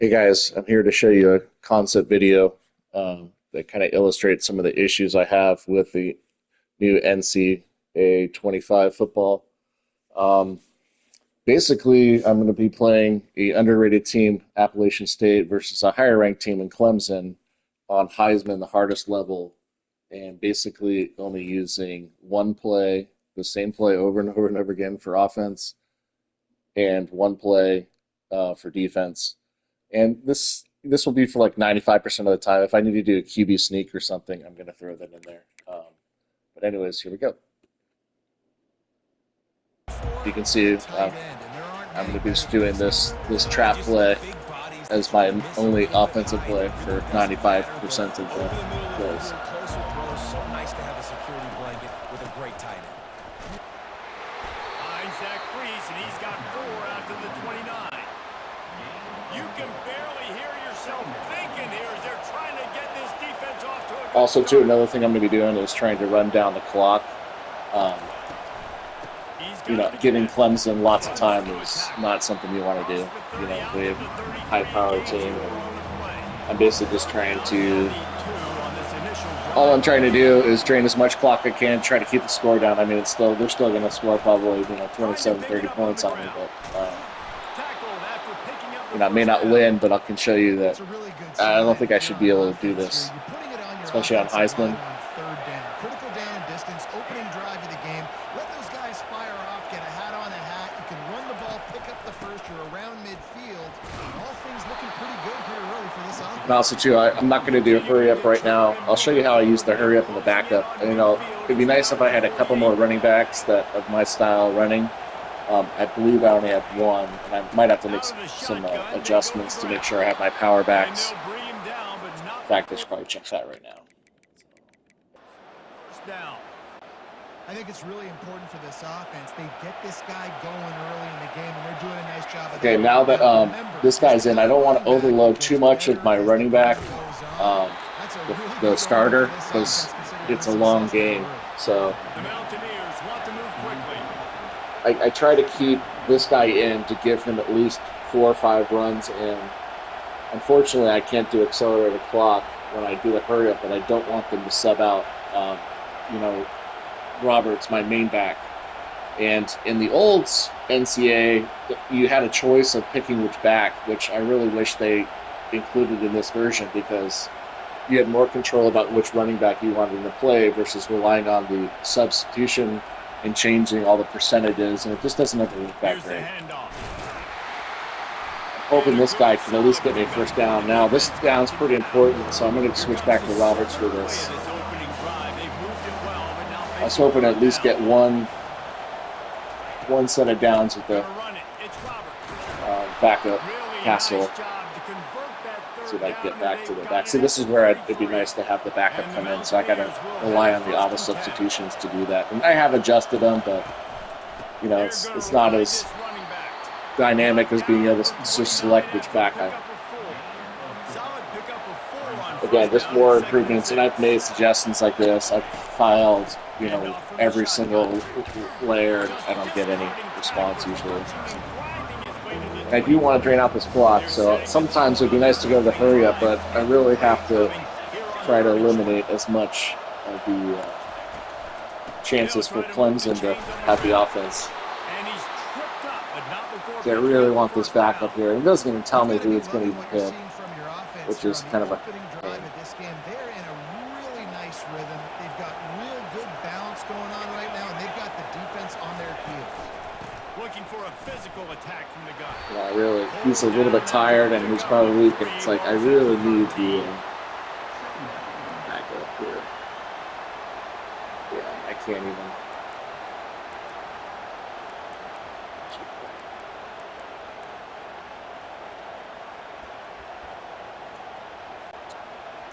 Hey guys, I'm here to show you a concept video that kind of illustrates some of the issues I have with the new NCAA 25 football. Um, Basically, I'm going to be playing a underrated team, Appalachian State, versus a higher ranked team in Clemson on Heisman, the hardest level, and basically only using one play, the same play over and over and over again for offense, and one play for defense. And this will be for like 95% of the time. If I need to do a QB sneak or something, I'm going to throw that in there. But anyways, here we go. You can see I'm going to be doing this trap play as my only offensive play for 95% of the plays. Finds that crease, and he's got 4 out to the 29. You can barely hear yourself thinking here as they're trying to get this defense off to a good Also, too, start. another thing I'm going to be doing is trying to run down the clock. Giving Clemson lots of time is not something you want to do. They have a high-powered team, and I'm basically just trying to. All I'm trying to do is drain as much clock I can, try to keep the score down. I mean, they're still going to score probably 27, 30 points on me, but I may not win, but I can show you that I don't think I should be able to do this, especially on Heisman. Critical down and distance, opening drive of the game. Let those guys fire off, get a hat on a hat. You can run the ball, pick up the first. You're around midfield. All things looking pretty good here early for this offense. And also, too, I'm not going to do a hurry up right now. I'll show you how I use the hurry up and the backup. And, it'd be nice if I had a couple more running backs that of my style running. I believe I only have one, and I might have to make some adjustments to make sure I have my power backs. In fact, this probably checks out right now. Down. I think it's really important for this offense. They get this guy going early in the game, and they're doing a nice job of okay, now that this guy's in, I don't want to overload too much of my running back, the starter, because it's a long game. So I try to keep this guy in to give him at least 4 or 5 runs, and unfortunately I can't do accelerated clock when I do the hurry up, but I don't want them to sub out Roberts, my main back. And in the old NCAA, you had a choice of picking which back, which I really wish they included in this version, because you had more control about which running back you wanted to play versus relying on the substitution and changing all the percentages, and it just doesn't ever work that great. I'm hoping this guy can at least get me a first down. Now, this down's pretty important, so I'm going to switch back to Roberts for this. I was hoping to at least get one set of downs with the backup Castle. See if I can get back to the back. See, this is where it'd be nice to have the backup come in, so I got to rely on the auto substitutions to do that. And I have adjusted them, but it's not as dynamic as being able to just select which back Again, just more improvements, and I've made suggestions like this. I've filed, every single layer, and I don't get any response usually. And I do want to drain out this clock, so sometimes it'd be nice to go to the hurry up, but I really have to try to eliminate as much of the chances for Clemson to have the offense. So I really want this back up here. It doesn't even tell me who it's going to even hit, which is kind of a They're in a really nice rhythm. They've got real good balance going on right now, and they've got the defense on their heels. Looking for a physical attack from the guy. Yeah, he's a little bit tired, and he's probably weak, and it's like, I really need the back up here. Yeah, I can't even.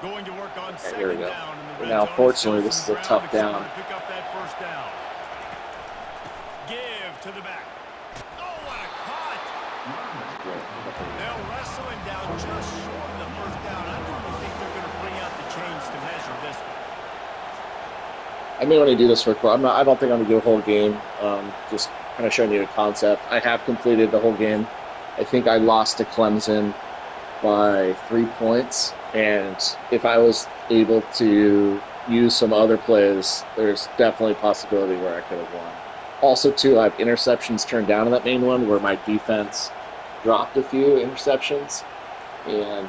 Going to work on Okay, here we go. down Now, unfortunately, this is a tough down. Pick up that first down. Give to the back. Oh, what a cut! They'll wrestle him down just short of the first down. I don't think they're going to bring out the chains to measure this one. I may only do this for. I don't think I'm gonna do a whole game. Just kind of showing you a concept. I have completed the whole game. I think I lost to Clemson by 3 points, and if I was able to use some other plays, there's definitely a possibility where I could have won. Also, too, I have interceptions turned down in that main one where my defense dropped a few interceptions, and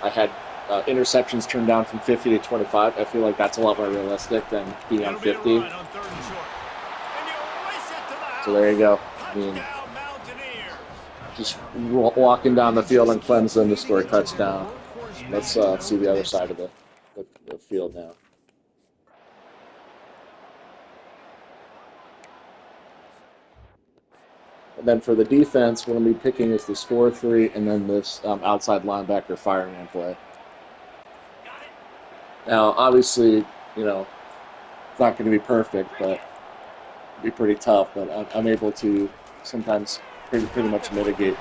I had interceptions turned down from 50 to 25. I feel like that's a lot more realistic than being on 50. So there you go. I mean, just walking down the field in Clemson to score a touchdown. Let's see the other side of the field now. And then for the defense, what I'm going to be picking is this 4-3 and then this outside linebacker fireman play. Now, obviously, you know, it's not going to be perfect, but it'll be pretty tough. But I'm able to sometimes pretty much mitigate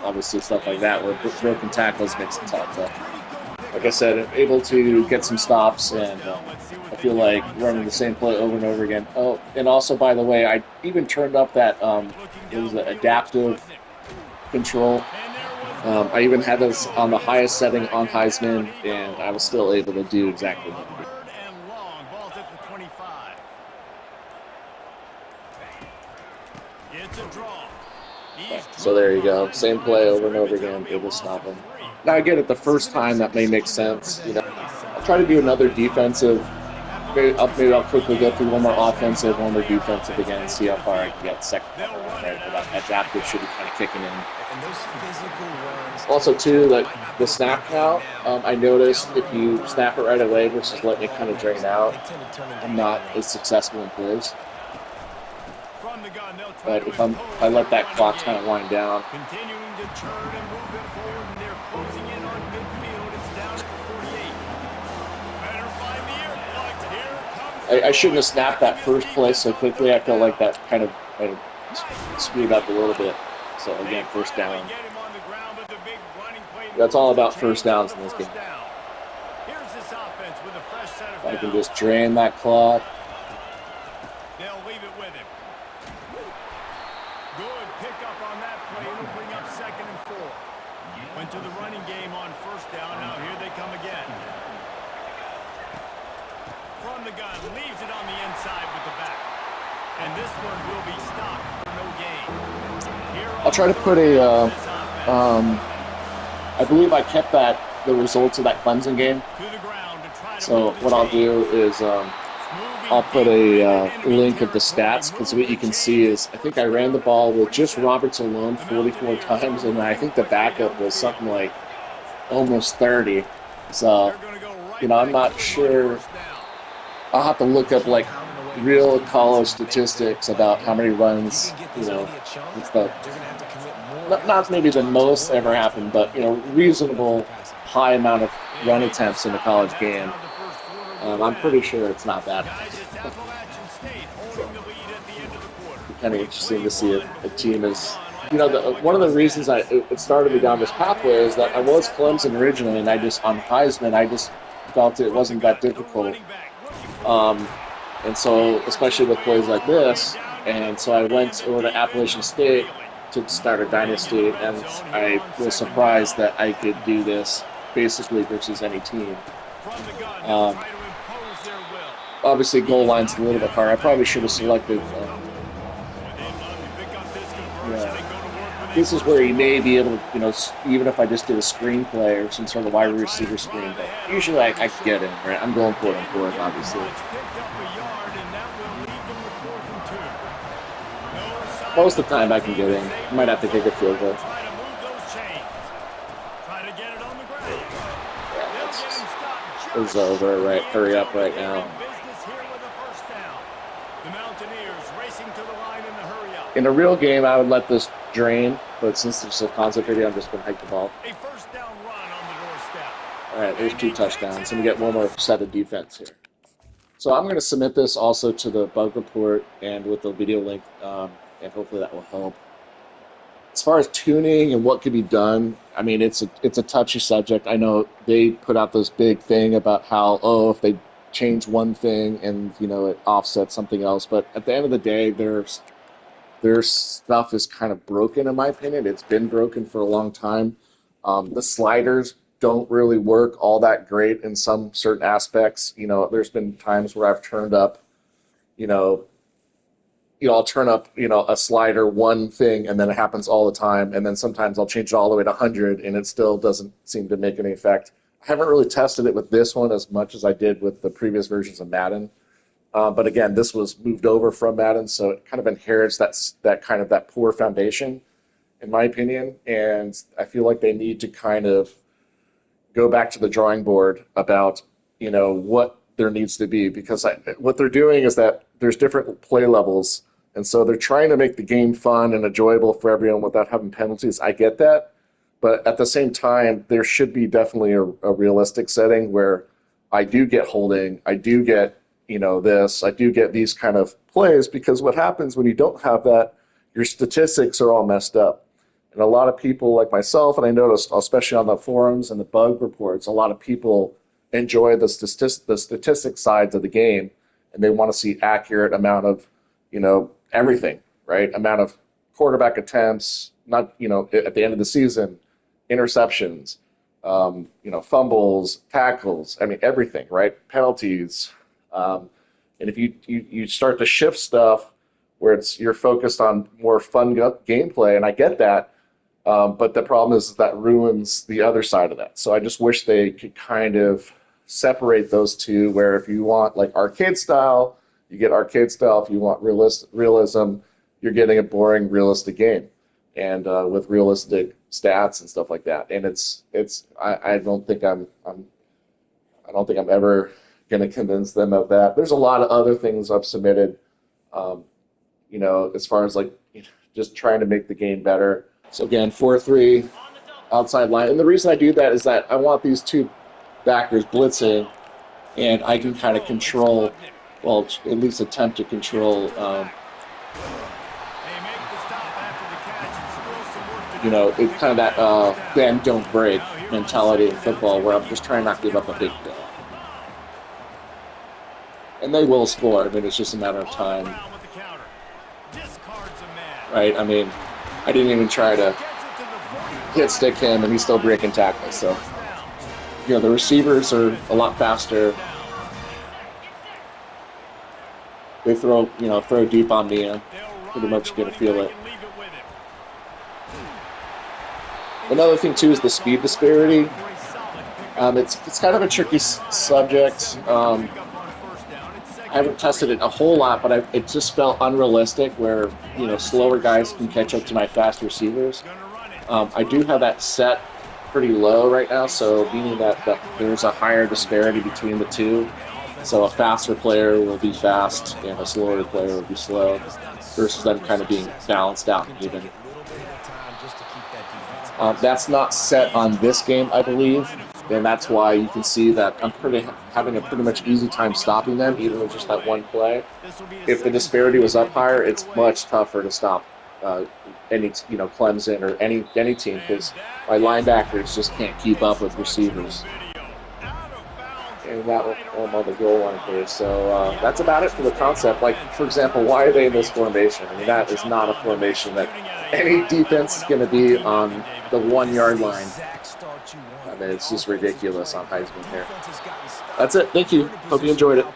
obviously stuff like that where broken tackles makes it tough. But like I said, I'm able to get some stops, and I feel like running the same play over and over again. Oh, and also, by the way, I even turned up that adaptive control. I even had this on the highest setting on Heisman, and I was still able to do exactly that. Okay, so there you go. Same play over and over again, able to stop him. Now, again, at the first time, that may make sense. You know, I'll try to do another defensive. Maybe I'll quickly go through one more offensive, one more defensive again, and see how far I can get second time around. Right, but that adaptive should be kind of kicking in. Also, too, like the snap count, I noticed if you snap it right away versus letting it kind of drain out, I'm not as successful in plays. But if I let that clock kind of wind down, continuing to turn and move it forward, and they're closing in on midfield. It's down at the 48. Better find the earplugs. Here comes I shouldn't have snapped that first play so quickly. I felt like that kind of screwed up a little bit. So again, first down. That's all about first downs in this game. If I can just drain that clock. They'll leave it with him. Good pickup on that play. It'll bring up 2nd and 4. Went to the running game on first down. Now here they come again. From the gun, leaves it on the inside with the back. And this one will be stopped for no gain. I'll try to put I believe I kept the results of that Clemson game. So what I'll do is I'll put a link of the stats, because what you can see is I think I ran the ball with just Roberts alone 44 times, and I think the backup was something like almost 30. So, you know, I'm not sure. I'll have to look up like real college statistics about how many runs, you know, it's not maybe the most ever happened, but, you know, reasonable high amount of run attempts in a college game. I'm pretty sure it's not that. Kind of interesting to see a team as, you know, one of the reasons it started me down this pathway is that I was Clemson originally, and I just, on Heisman, I just felt it wasn't that difficult. And so, especially with plays like this, and so I went over to Appalachian State to start a dynasty, and I was surprised that I could do this basically versus any team. Obviously, goal line's a little bit hard. I probably should have selected. This is where you may be able to, you know, even if I just did a screenplay or some sort of wide receiver screen, but usually I can get in, right? I'm going for it on fourth, obviously. Most of the time I can get in. I might have to take a field goal. Yeah, it's over, right? Hurry up right now. In a real game, I would let this drain, but since it's a concept video, I'm just going to hike the ball. All right, there's 2 touchdowns. And we get one more set of defense here. So I'm going to submit this also to the bug report and with the video link, and hopefully that will help. As far as tuning and what could be done, I mean, it's a touchy subject. I know they put out this big thing about how, if they change one thing and, you know, it offsets something else. But at the end of the day, their stuff is kind of broken, in my opinion. It's been broken for a long time. The sliders don't really work all that great in some certain aspects. There's been times where I've turned up, you know, I'll turn up, a slider, one thing, and then it happens all the time. And then sometimes I'll change it all the way to 100, and it still doesn't seem to make any effect. I haven't really tested it with this one as much as I did with the previous versions of Madden. But again, this was moved over from Madden, so it kind of inherits that poor foundation, in my opinion. And I feel like they need to kind of go back to the drawing board about what there needs to be, because what they're doing is that there's different play levels, and so they're trying to make the game fun and enjoyable for everyone without having penalties. I get that, but at the same time, there should be definitely a realistic setting where I do get holding, I do get this, I do get these kind of plays, because what happens when you don't have that, your statistics are all messed up. And a lot of people like myself, and I noticed especially on the forums and the bug reports, a lot of people enjoy the statistic sides of the game, and they want to see accurate amount of, everything, right? Amount of quarterback attempts, not, at the end of the season, interceptions, fumbles, tackles, I mean, everything, right? Penalties. And if you start to shift stuff where you're focused on more fun gameplay, and I get that, but the problem is that ruins the other side of that. So I just wish they could kind of separate those two, where if you want like arcade style, you get arcade style. If you want realism, you're getting a boring realistic game, and with realistic stats and stuff like that. And I don't think I'm ever going to convince them of that. There's a lot of other things I've submitted, as far as like just trying to make the game better. So again, 4-3 outside line. And the reason I do that is that I want these two backers blitzing, and I can kind of control, well, at least attempt to control, it's kind of that bend, don't break mentality in football, where I'm just trying not to give up a big play. And they will score. I mean, it's just a matter of time. Right? I mean, I didn't even try to hit stick him, and he's still breaking tackles. So, the receivers are a lot faster. They throw deep on me. I'm pretty much going to feel it. Another thing, too, is the speed disparity. It's kind of a tricky subject. I haven't tested it a whole lot, but it just felt unrealistic where, slower guys can catch up to my fast receivers. I do have that set pretty low right now, so meaning that there's a higher disparity between the two. So a faster player will be fast and a slower player will be slow, versus them kind of being balanced out and even. That's not set on this game, I believe, and that's why you can see that I'm having a pretty much easy time stopping them, even with just that one play. If the disparity was up higher, it's much tougher to stop any Clemson or any team, because my linebackers just can't keep up with receivers. And that I'm on the goal line here. So that's about it for the concept. Like, for example, why are they in this formation? I mean, that is not a formation that any defense is going to be on the 1 yard line. I mean, it's just ridiculous on Heisman here. That's it. Thank you. Hope you enjoyed it.